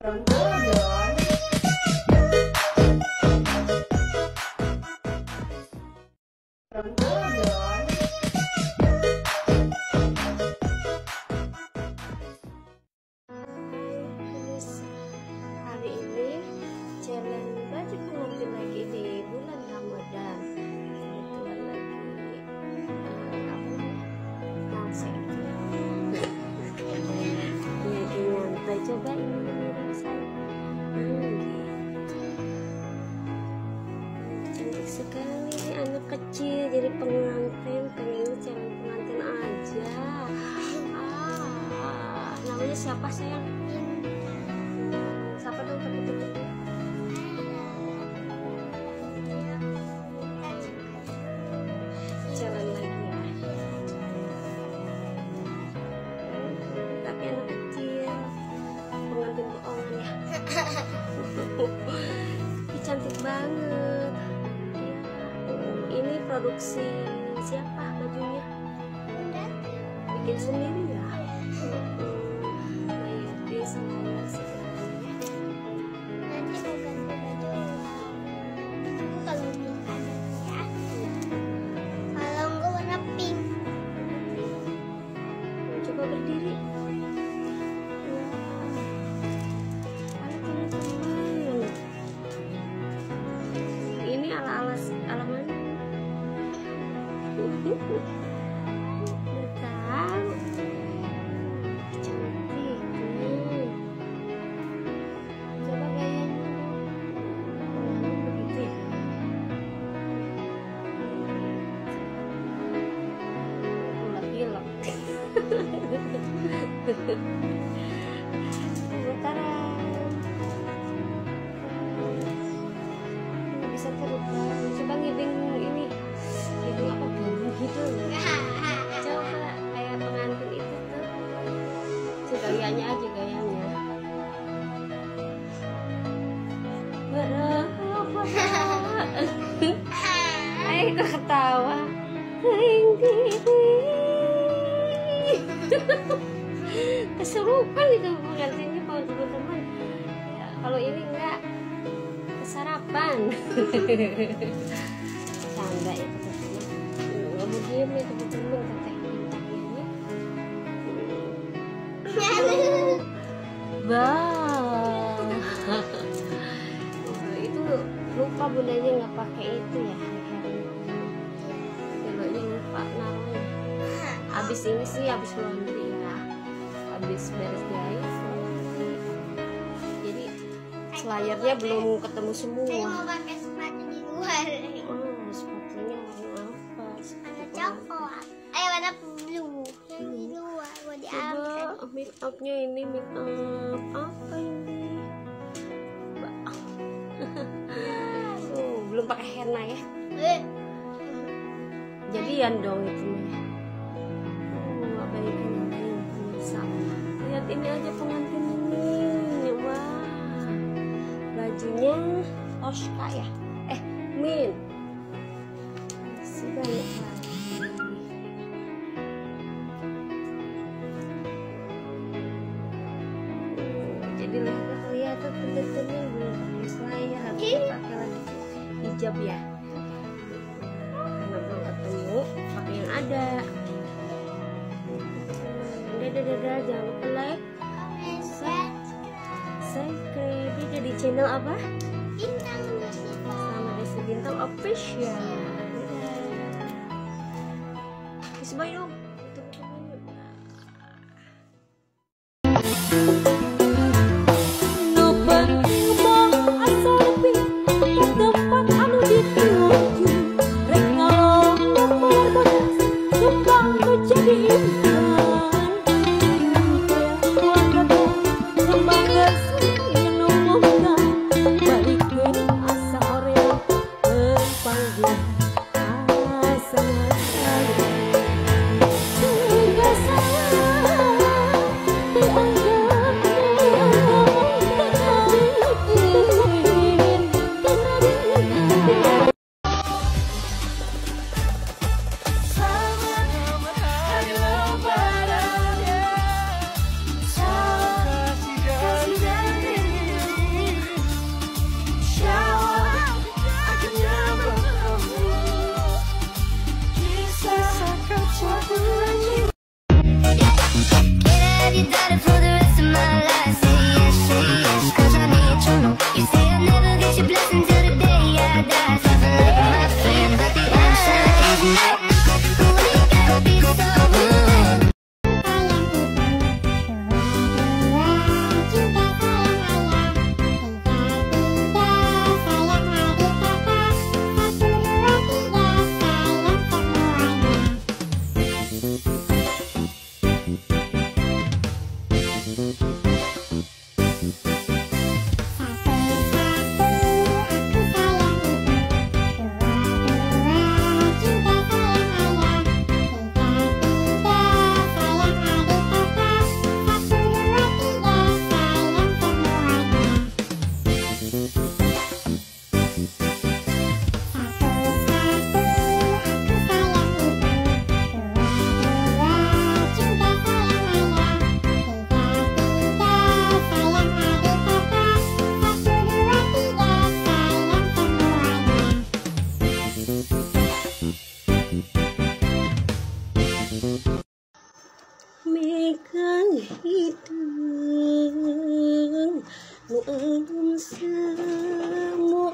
Ramadan. Ramadan. Hari ini challenge baju pengantin lagi di bulan Ramadan. Kebetulan lagi nyantai. Coba ini rasanya. Cantik sekali anak kecil jadi pengantin, pengen calon pengantin aja. Namanya siapa sayang? Siapa dong tepuk-tepuk? Jalan lagi ya. Tapi anak kecil, pengantin bohongan ya. Ini cantik banget. Ini produksi siapa bajunya? Bikin sendiri ya? Maybe semuanya sebenarnya. Nanti mau ganti baju aku kalau bisa ya. Kalau enggak warna pink. Coba berdiri. Ini ala mana? Udah tahu. Cantik. Coba gayanya. Begitu ya. Hilap-hilap. Bentaran. Bisa terbang. Coba ngiding ini. Ngiding apa bulu gitu. Coba kayak pengantin itu tuh. Coba gayanya aja gayanya. Berapa? Ayo kok ketawa. Kesurupan itu pengantinnya kalau teman-teman ya, kalau ini enggak kesarapan. Canda ya teman-teman, nggak mau diem ya teman-teman, katanya bah. Itu lupa bundanya nggak pakai itu ya, lehernya lupa naruhnya. Abis ini sih abis laundry ya, abis beres jahit laundry. Jadi selayarnya belum ketemu semua. Saya mau pakai sepatu di luar. Sepatunya warna apa? Warna coklat. Warna blue. Yang di luar mau diambil. Coba make upnya ini make up apa ini? Belum pakai henna ya? Jadian dong itu ya. Nggak baik ini bisa. Lihat ini aja pengantin ini. Wah, bajunya Oshka ya? Min. Masih banyak lagi. Jadi lehernya kelihatan teman-teman, belum pakai selayar, harus pakai lagi hijab ya. Karena belum ketemu, pakai yang ada. Dadah, jangan lupa like, subscribe. Dia di channel apa? Bintang Sama Desi Bintang Official. Dadah. Bye dong. hidung nu eulum semua